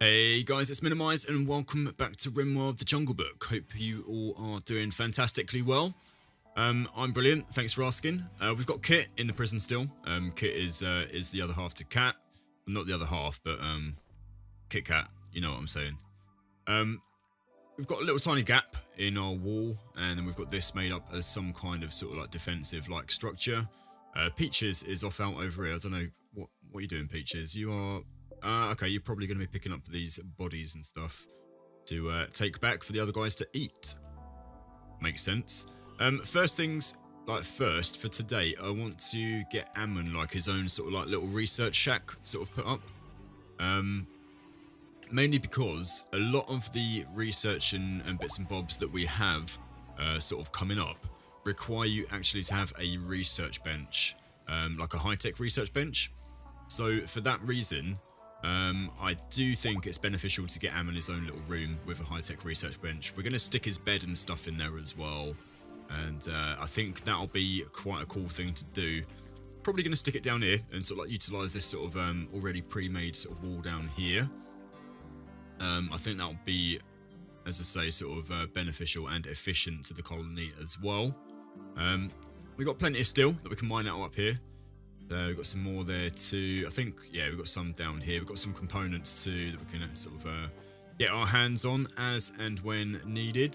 Hey guys, it's Minnowmize and welcome back to Rimworld, the Jungle Book. Hope you all are doing fantastically well. I'm brilliant, thanks for asking. We've got Kit in the prison still. Kit is the other half to Cat. Well, not the other half, but Kit Kat, you know what I'm saying. We've got a little tiny gap in our wall, and then we've got this made up as some kind of sort of like defensive like structure. Peaches is off out over here. I don't know what are you doing, Peaches? You are okay. You're probably going to be picking up these bodies and stuff to take back for the other guys to eat. Makes sense. First things like first for today, I want to get Ammon like his own sort of like little research shack sort of put up. Mainly because a lot of the research and bits and bobs that we have sort of coming up require you actually to have a research bench, like a high-tech research bench. So for that reason, I do think it's beneficial to get Ammon his own little room with a high-tech research bench. We're going to stick his bed and stuff in there as well, and I think that'll be quite a cool thing to do. Probably going to stick it down here and sort of like utilise this sort of already pre-made sort of wall down here. I think that'll be, as I say, sort of beneficial and efficient to the colony as well. We've got plenty of steel that we can mine out up here. We've got some more there too. I think, yeah, we've got some down here. We've got some components too that we can sort of get our hands on as and when needed.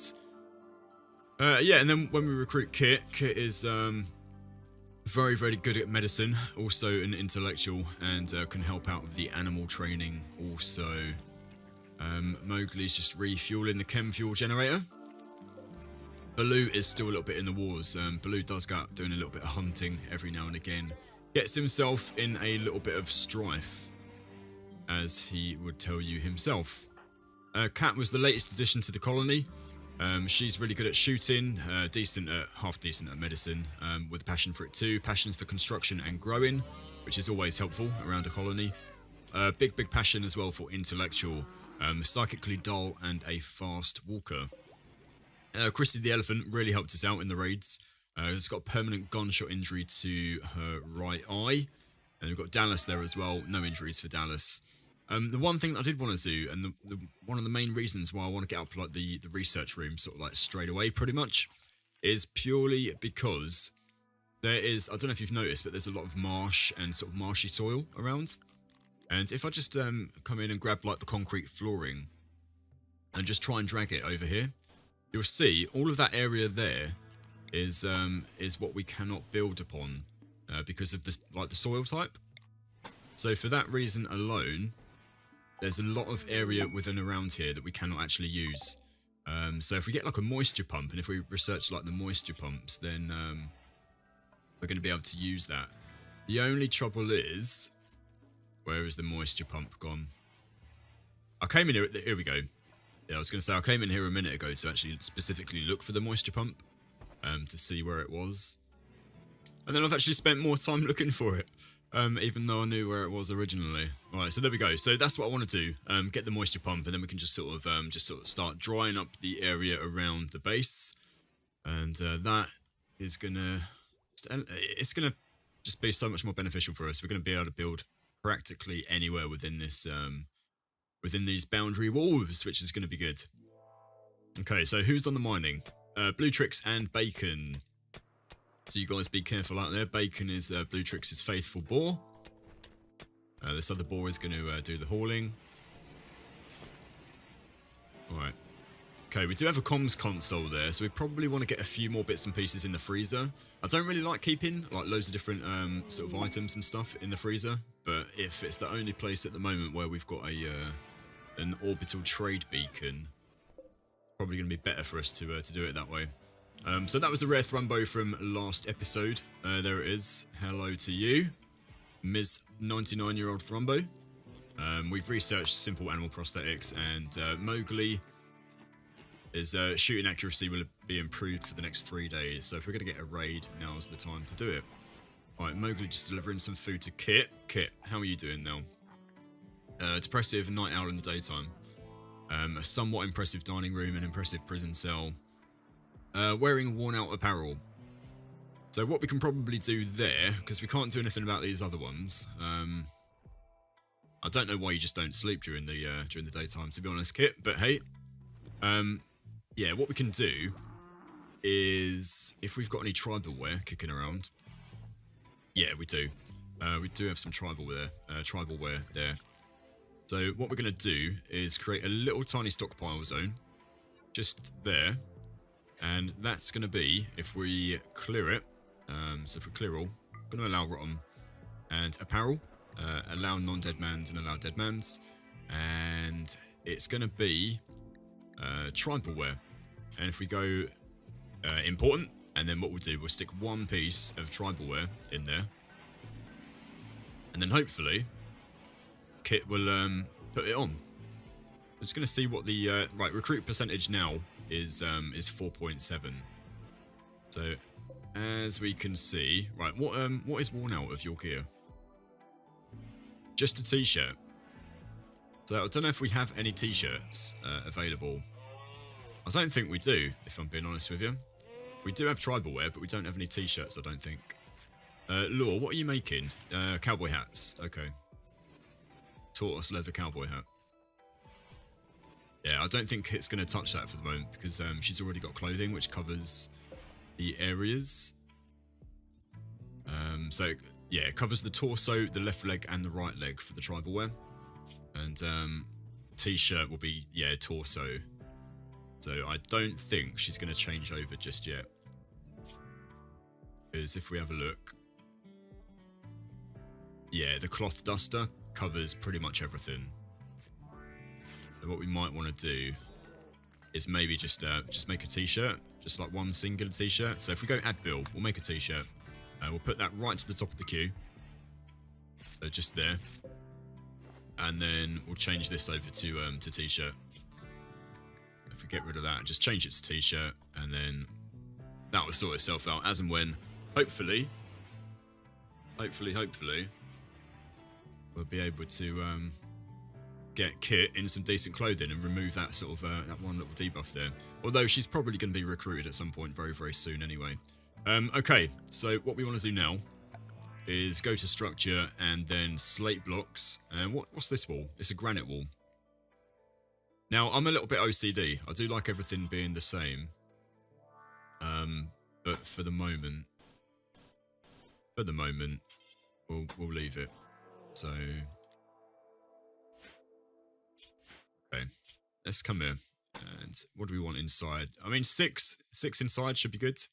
Yeah, and then when we recruit Kit, Kit is very, very good at medicine, also an intellectual, and can help out with the animal training also. Mowgli's just refueling the chem fuel generator. Baloo is still a little bit in the wars. Baloo does go out doing a little bit of hunting every now and again. Gets himself in a little bit of strife, as he would tell you himself. Cat was the latest addition to the colony. She's really good at shooting, half decent at medicine, with a passion for it too. Passions for construction and growing, which is always helpful around a colony. Big passion as well for intellectual. Psychically dull and a fast walker. Christy the elephant really helped us out in the raids. She's got a permanent gunshot injury to her right eye. And we've got Dallas there as well. No injuries for Dallas. The one thing that I did want to do, and one of the main reasons why I want to get up like the research room sort of like straight away pretty much, is purely because there is, I don't know if you've noticed, but there's a lot of marsh and sort of marshy soil around. And if I just come in and grab like the concrete flooring and just try and drag it over here, you'll see all of that area there is what we cannot build upon because of the soil type. So for that reason alone, there's a lot of area within around here that we cannot actually use. So if we get like a moisture pump, and if we research like the moisture pumps, then we're going to be able to use that. The only trouble is, where is the moisture pump gone? I came in here, here we go. Yeah, I was going to say, I came in here a minute ago to actually specifically look for the moisture pump, to see where it was. And then I've actually spent more time looking for it, even though I knew where it was originally. Alright, so there we go. So that's what I want to do, get the moisture pump, and then we can just sort of start drying up the area around the base. And that is it's gonna just be so much more beneficial for us. We're going to be able to build practically anywhere within this within these boundary walls, which is going to be good. Okay, so who's on the mining? Blue Tricks and Bacon. So you guys be careful out there. Bacon is Blue Tricks' faithful boar. This other boar is going to do the hauling. Alright. Okay, we do have a comms console there, so we probably want to get a few more bits and pieces in the freezer. I don't really like keeping like loads of different sort of items and stuff in the freezer, but if it's the only place at the moment where we've got an orbital trade beacon, probably going to be better for us to do it that way. So that was the rare Thrumbo from last episode. There it is. Hello to you, Ms. 99-year-old Thrumbo. We've researched simple animal prosthetics, and Mowgli is shooting accuracy will be improved for the next 3 days. So if we're going to get a raid, now's the time to do it. Alright, Mowgli just delivering some food to Kit. Kit, how are you doing now? Depressive night owl in the daytime. A somewhat impressive dining room, an impressive prison cell. Wearing worn out apparel. So what we can probably do there, because we can't do anything about these other ones, I don't know why you just don't sleep during the daytime, to be honest, Kit. But hey, yeah, what we can do is if we've got any tribal wear kicking around. Yeah, we do. We do have some tribal wear there. So what we're going to do is create a little tiny stockpile zone just there. And that's going to be, if we clear it, so if we clear all, we're going to allow rotten and apparel, allow non-dead mans and allow dead mans. And it's going to be tribal wear. And if we go important, and then what we'll do, we'll stick one piece of tribal wear in there. And then hopefully, Kit will put it on. I'm just going to see what the right recruit percentage now is 4.7. So as we can see, right, what is worn out of your gear? Just a t-shirt. So I don't know if we have any t-shirts available. I don't think we do, if I'm being honest with you. We do have tribal wear, but we don't have any t-shirts, I don't think. Law, what are you making? Cowboy hats. Okay. Tortoise leather cowboy hat. Yeah, I don't think it's going to touch that for the moment because she's already got clothing which covers the areas. So, yeah, it covers the torso, the left leg, and the right leg for the tribal wear. And t-shirt will be, yeah, torso. So I don't think she's going to change over just yet. Because if we have a look, yeah, the cloth duster covers pretty much everything. So what we might want to do is maybe just make a t-shirt, just like one singular t-shirt. So if we go add bill, we'll make a t-shirt. We'll put that right to the top of the queue. So just there. And then we'll change this over to t-shirt. If we get rid of that, just change it to t-shirt, and then that will sort itself out as and when, hopefully, we'll be able to get Kit in some decent clothing and remove that sort of that one little debuff there. Although she's probably going to be recruited at some point very, very soon anyway. Okay, so what we want to do now is go to structure and then slate blocks. And what's this wall? It's a granite wall. Now, I'm a little bit OCD. I do like everything being the same. But for the moment, we'll leave it. So, okay, let's come here. And what do we want inside? I mean, six inside should be good.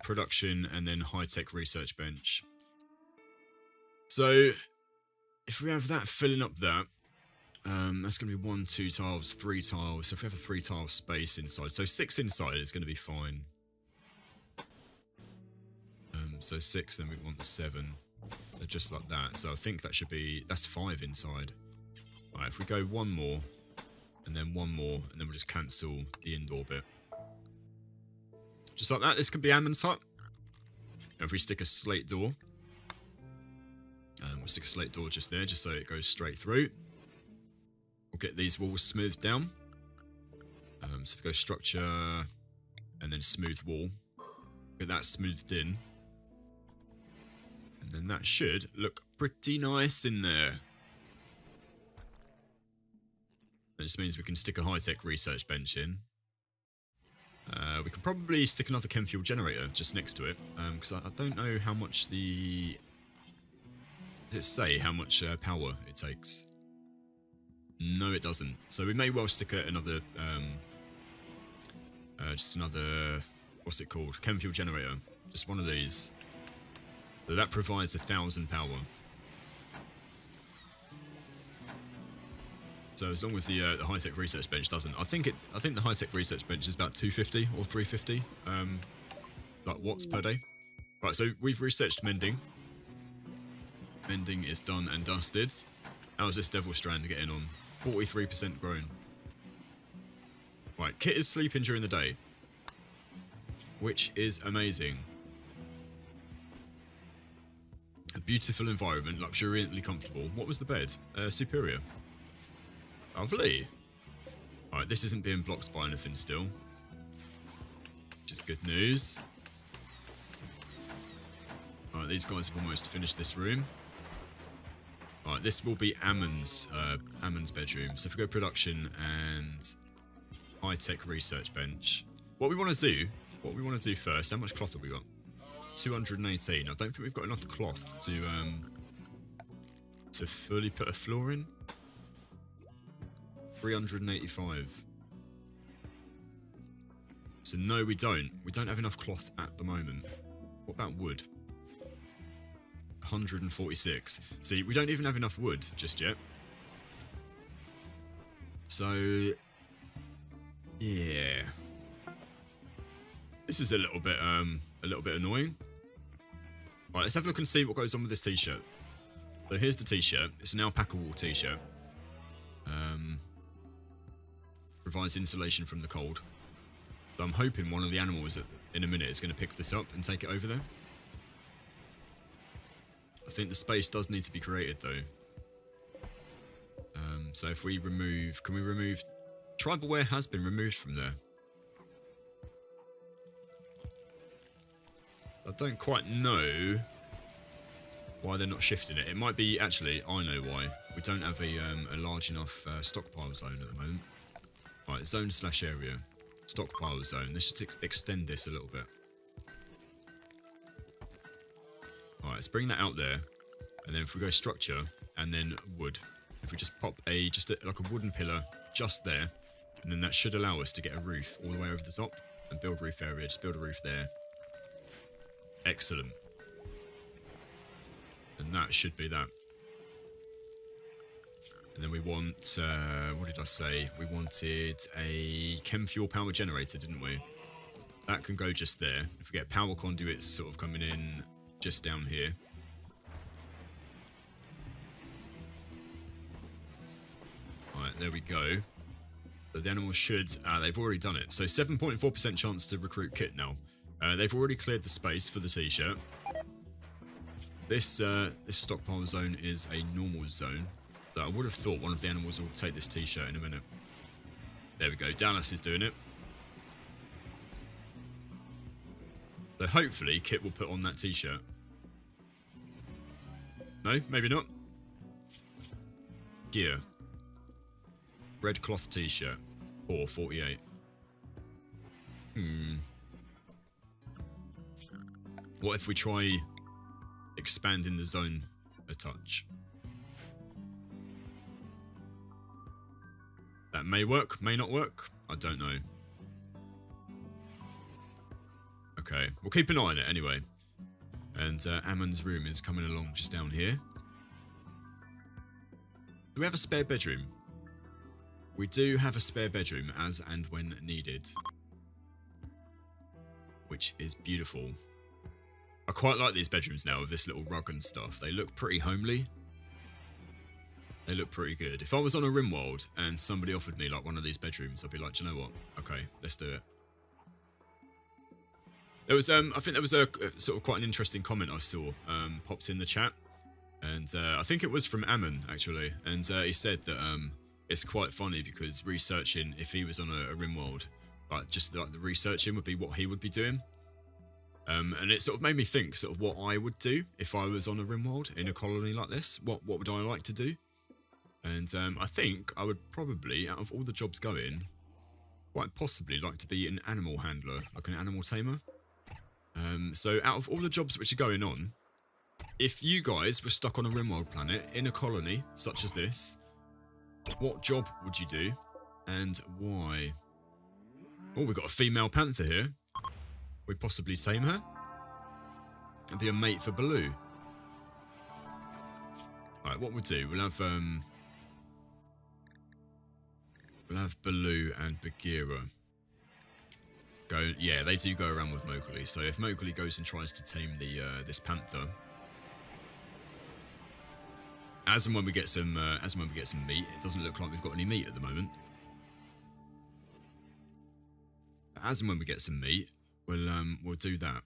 Production and then high-tech research bench. So, if we have that filling up that, that's going to be 1, 2 tiles, 3 tiles. So if we have a 3 tile space inside, so 6 inside is going to be fine. So 6, then we want the 7. So just like that. So I think that should be, that's 5 inside. Right, if we go one more, and then one more, and then we'll just cancel the indoor bit. Just like that, this could be Ammon's hut. And if we stick a slate door, we'll stick a slate door just there, just so it goes straight through. We'll get these walls smoothed down. So if we go structure, and then smooth wall, get that smoothed in. And then that should look pretty nice in there. That just means we can stick a high-tech research bench in. We can probably stick another chem fuel generator just next to it, because I don't know how much the... Does it say how much power it takes? No, it doesn't. So we may well stick another, just another, what's it called? Chem fuel generator. Just one of these. So that provides 1,000 power. So as long as the high-tech research bench doesn't, I think the high-tech research bench is about 250 or 350, like watts per day. Right, so we've researched mending. Mending is done and dusted. How's this devil strand getting on? 43% grown. Right, Kit is sleeping during the day, which is amazing. A beautiful environment, luxuriantly comfortable. What was the bed? Superior. Lovely. Alright, this isn't being blocked by anything still, which is good news. Alright, these guys have almost finished this room. Right, this will be Ammon's bedroom. So if we go production and high-tech research bench, what we want to do first. How much cloth have we got? 218. I don't think we've got enough cloth to fully put a floor in. 385. So no, we don't. We don't have enough cloth at the moment. What about wood? 146. See, we don't even have enough wood just yet. So, yeah. This is a little bit annoying. Right, let's have a look and see what goes on with this t-shirt. So here's the t-shirt. It's an alpaca wool t-shirt. Provides insulation from the cold. So I'm hoping one of the animals in a minute is going to pick this up and take it over there. I think the space does need to be created though. So if we remove, can we remove? Tribal wear has been removed from there. I don't quite know why they're not shifting it. It might be, actually, I know why. We don't have a large enough stockpile zone at the moment. Right, zone/area. Stockpile zone. Let's just extend this a little bit. Alright, let's bring that out there. And then if we go structure, and then wood. If we just pop like a wooden pillar just there, and then that should allow us to get a roof all the way over the top. And build roof area, just build a roof there. Excellent. And that should be that. And then we want, what did I say? We wanted a chem fuel power generator, didn't we? That can go just there. If we get power conduits sort of coming in just down here. Alright, there we go. So the animals should, they've already done it. So 7.4% chance to recruit kit now. They've already cleared the space for the t-shirt. This stockpile zone is a normal zone. So I would have thought one of the animals will take this t-shirt in a minute. There we go, Dallas is doing it. So hopefully Kit will put on that t-shirt. No, maybe not. Gear. Red cloth t-shirt. 448. What if we try expanding the zone a touch? That may work, may not work. I don't know. Okay, we'll keep an eye on it anyway. And Ammon's room is coming along just down here. Do we have a spare bedroom? We do have a spare bedroom as and when needed. Which is beautiful. I quite like these bedrooms now with this little rug and stuff. They look pretty homely. They look pretty good. If I was on a Rimworld and somebody offered me like one of these bedrooms, I'd be like, do you know what? Okay, let's do it. There was, I think there was a sort of quite an interesting comment I saw popped in the chat. And I think it was from Ammon, actually. And he said that it's quite funny because researching, if he was on a Rimworld, like just like the researching would be what he would be doing. And it sort of made me think sort of what I would do if I was on a Rimworld in a colony like this. What would I like to do? And I think I would probably, out of all the jobs going, quite possibly like to be an animal handler, like an animal tamer. So out of all the jobs which are going on, if you guys were stuck on a Rimworld planet in a colony such as this, what job would you do and why? Oh, we've got a female panther here. We'd possibly tame her and be a mate for Baloo. Alright, what we'll do, we'll have Baloo and Bagheera. Go, yeah, they do go around with Mowgli. So if Mowgli goes and tries to tame this panther, as and when we get some meat, it doesn't look like we've got any meat at the moment. As and when we get some meat, we'll do that.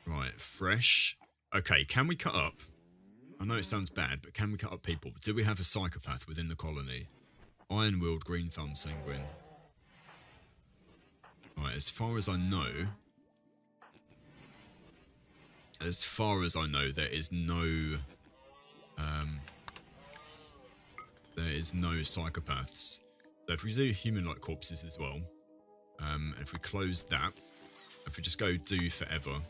Right, fresh. Okay, can we cut up? I know it sounds bad, but can we cut up people? Do we have a psychopath within the colony? Iron-willed, green thumb, sanguine. Right, as far as I know, as far as I know, there is no psychopaths. So if we do human-like corpses as well, if we close that, if we just go do forever,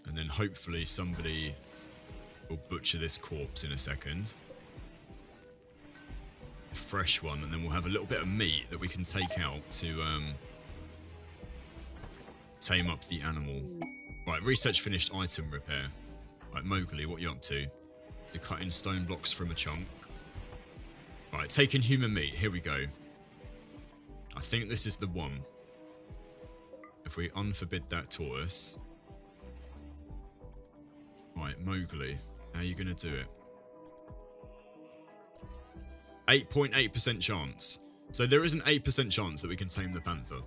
and then hopefully somebody will butcher this corpse in a second. A fresh one, and then we'll have a little bit of meat that we can take out to tame up the animal. Right, research finished, item repair. Right, Mowgli, what are you up to? You're cutting stone blocks from a chunk. Right, taking human meat, here we go. I think this is the one. If we unforbid that tortoise. Right, Mowgli, how are you going to do it? 8.8% chance. So there is an 8% chance that we can tame the panther.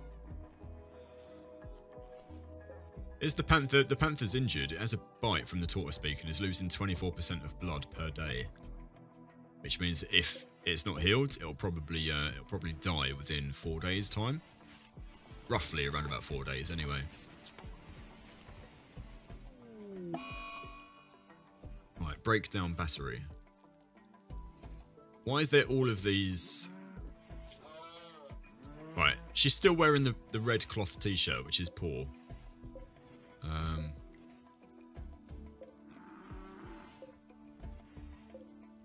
Is the panther's injured? It has a bite from the tortoise beak and is losing 24% of blood per day. Which means if it's not healed, it'll probably die within 4 days' time. Roughly around about 4 days anyway. Right, breakdown battery. Why is there all of these? Right, she's still wearing the red cloth t-shirt, which is poor.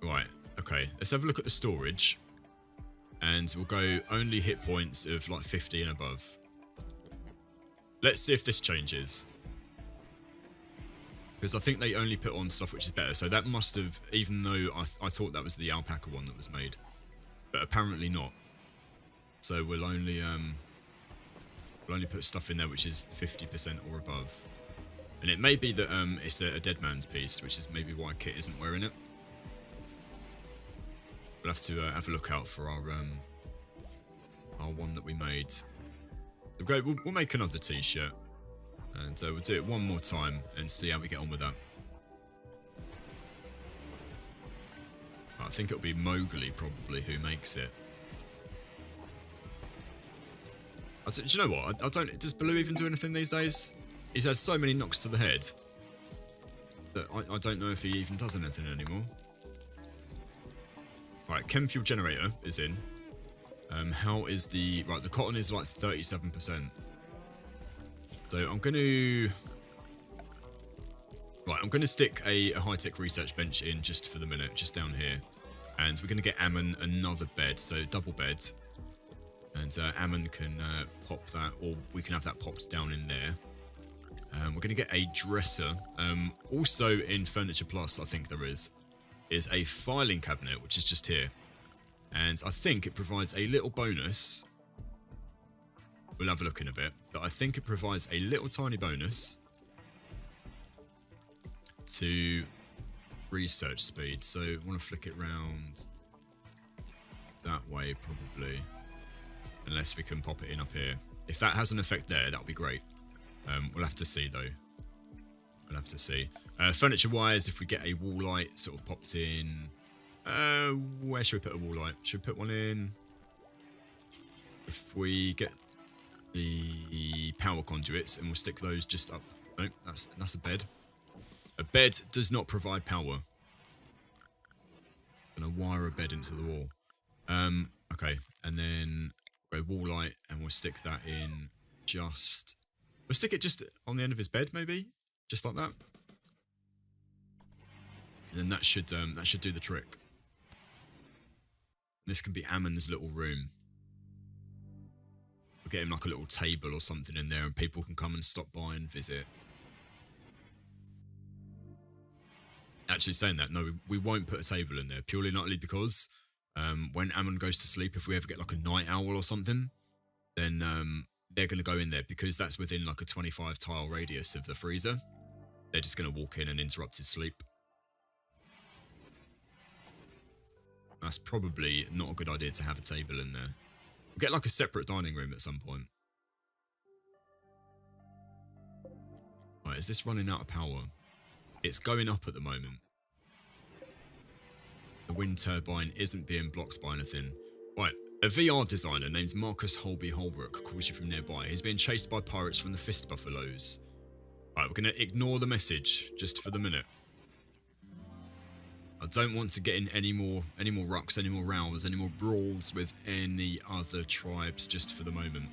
Right, okay, let's have a look at the storage. And we'll go only hit points of like 50 and above. Let's see if this changes. Because I think they only put on stuff which is better. So that must have, even though I thought that was the alpaca one that was made. But apparently not. So we'll only put stuff in there which is 50% or above. And it may be that it's a dead man's piece, which is maybe why Kit isn't wearing it. We'll have to have a look out for our one that we made. We'll make another t-shirt. And we'll do it one more time and see how we get on with that. I think it'll be Mowgli probably who makes it. Do you know what? I don't. Does Baloo even do anything these days? He's had so many knocks to the head that I don't know if he even does anything anymore. Right, chem fuel generator is in. How is the cotton is like 37%. So I'm going to stick a high-tech research bench in just for the minute, just down here. And we're going to get Ammon another bed, so double bed. And Ammon can pop that, or we can have that popped down in there. We're going to get a dresser. Also in Furniture Plus, I think there is a filing cabinet, which is just here. And I think it provides a little bonus. We'll have a look in a bit. But I think it provides a little tiny bonus to research speed. So I want to flick it round that way probably. Unless we can pop it in up here. If that has an effect there, that'll be great. We'll have to see though. We'll have to see. Furniture wise, if we get a wall light sort of popped in. Where should we put a wall light? Should we put one in? If we get the power conduits and we'll stick those just up. Nope, that's a bed. A bed does not provide power. I'm gonna wire a bed into the wall. Okay, and then a wall light, and we'll stick that in just. We'll stick it just on the end of his bed, maybe, just like that. And then that should do the trick. This can be Ammon's little room. We'll get him like a little table or something in there, and people can come and stop by and visit. Actually, saying that, no, we won't put a table in there, purely not only because when Ammon goes to sleep, if we ever get like a night owl or something, then they're going to go in there because that's within like a 25 tile radius of the freezer. They're just going to walk in and interrupt his sleep. That's probably not a good idea to have a table in there. We'll get like a separate dining room at some point. Right, is this running out of power? It's going up at the moment. The wind turbine isn't being blocked by anything. Right, a VR designer named Marcus Holby Holbrook calls you from nearby. He's being chased by pirates from the Fist Buffaloes. Right, we're going to ignore the message just for the minute. I don't want to get in any more rucks, any more rows, any more brawls with any other tribes just for the moment.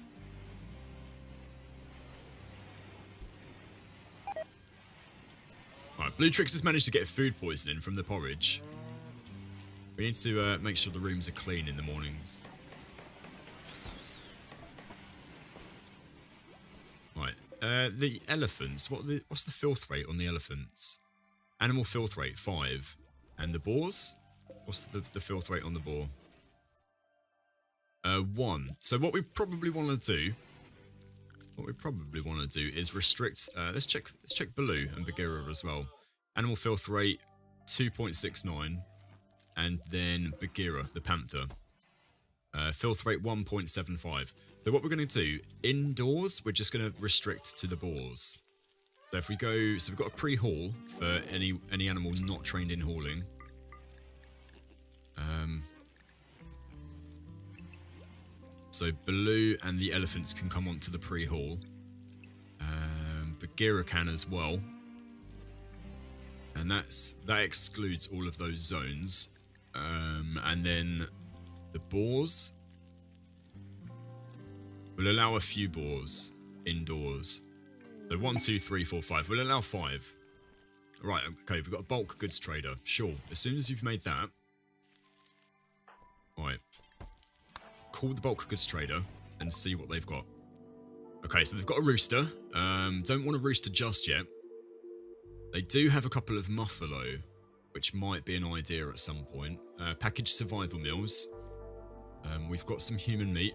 Right, Blue Trix has managed to get food poisoning from the porridge. We need to make sure the rooms are clean in the mornings. Right, the elephants. What's the filth rate on the elephants? Animal filth rate 5. And the boars? What's the filth rate on the boar? 1. So what we probably want to do is restrict. Let's check Baloo and Bagheera as well. Animal filth rate 2.69, and then Bagheera the panther. Filth rate 1.75. So what we're going to do indoors, we're just going to restrict to the boars. So if we go, so we've got a pre-haul for any animal not trained in hauling. So Baloo and the elephants can come onto the pre-haul. Bagheera can as well. And that excludes all of those zones. And then the boars will allow a few boars indoors. So 1, 2, 3, 4, 5. We'll allow 5. Right, okay, we've got a bulk goods trader. Sure, as soon as you've made that. Right. Call the bulk goods trader and see what they've got. Okay, so they've got a rooster. Don't want a rooster just yet. They do have a couple of muffalo, which might be an idea at some point. Packaged survival meals. We've got some human meat.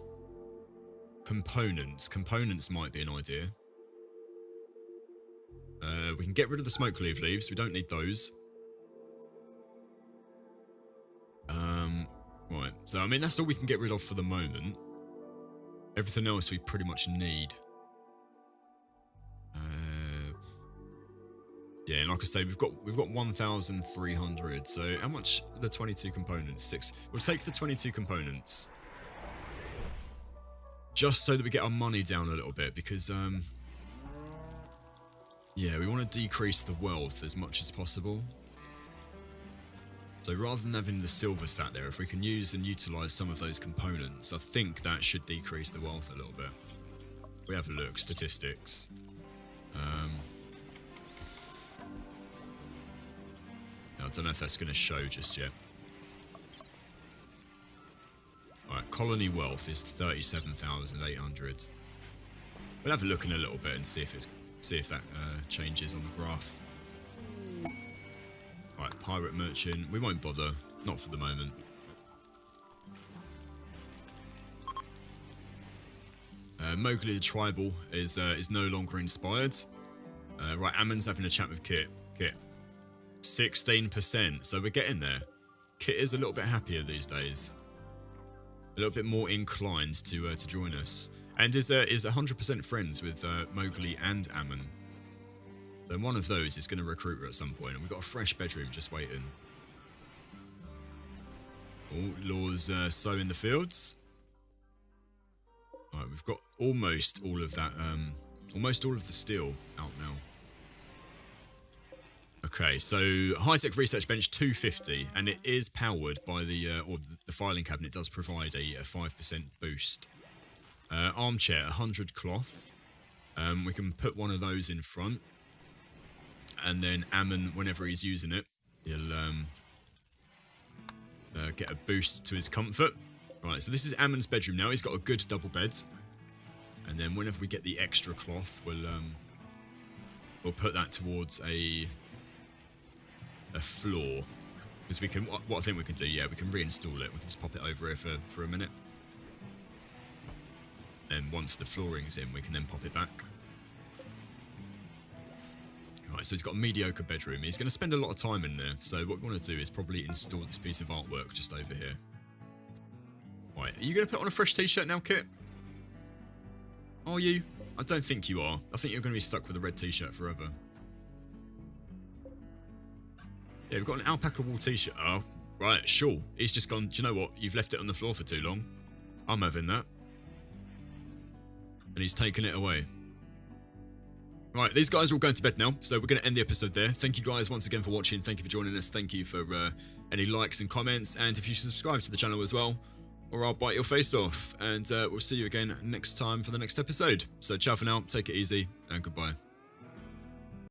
Components. Components might be an idea. We can get rid of the smoke leaves. We don't need those. Right. So, I mean, that's all we can get rid of for the moment. Everything else we pretty much need. Yeah, and like I say, we've got 1,300. So, how much are the 22 components? 6. We'll take the 22 components. Just so that we get our money down a little bit, because, yeah, we want to decrease the wealth as much as possible. So rather than having the silver sat there, if we can use and utilise some of those components, I think that should decrease the wealth a little bit. We have a look, statistics. I don't know if that's going to show just yet. Alright, colony wealth is 37,800. We'll have a look in a little bit and see if that changes on the graph. Right, pirate merchant. We won't bother, not for the moment. Mowgli the tribal is no longer inspired. Right, Ammon's having a chat with Kit. Kit, 16%. So we're getting there. Kit is a little bit happier these days. A little bit more inclined to join us, and is 100% friends with Mowgli and Ammon. So one of those is going to recruit her at some point, and we've got a fresh bedroom just waiting. Oh, Law's sowing the fields. Right, we've got almost all of that, almost all of the steel out now. Okay, so high-tech research bench 250, and it is powered by the filing cabinet does provide a 5% boost. Armchair 100 cloth. We can put one of those in front. And then Ammon, whenever he's using it, he'll get a boost to his comfort. Right, so this is Ammon's bedroom now. He's got a good double bed. And then whenever we get the extra cloth, we'll put that towards a floor. Because we can, what I think we can do, yeah, we can reinstall it. We can just pop it over here for a minute. And once the flooring's in, we can then pop it back. Right, so he's got a mediocre bedroom. He's going to spend a lot of time in there. So what we want to do is probably install this piece of artwork just over here. Right, are you going to put on a fresh t-shirt now, Kit? Are you? I don't think you are. I think you're going to be stuck with a red t-shirt forever. Yeah, we've got an alpaca wool t-shirt. Oh, right, sure. He's just gone, do you know what? You've left it on the floor for too long. I'm having that. And he's taken it away. Right, these guys are all going to bed now, so we're going to end the episode there. Thank you guys once again for watching. Thank you for joining us. Thank you for any likes and comments. And if you subscribe to the channel as well, or I'll bite your face off. And we'll see you again next time for the next episode. So ciao for now, take it easy, and goodbye.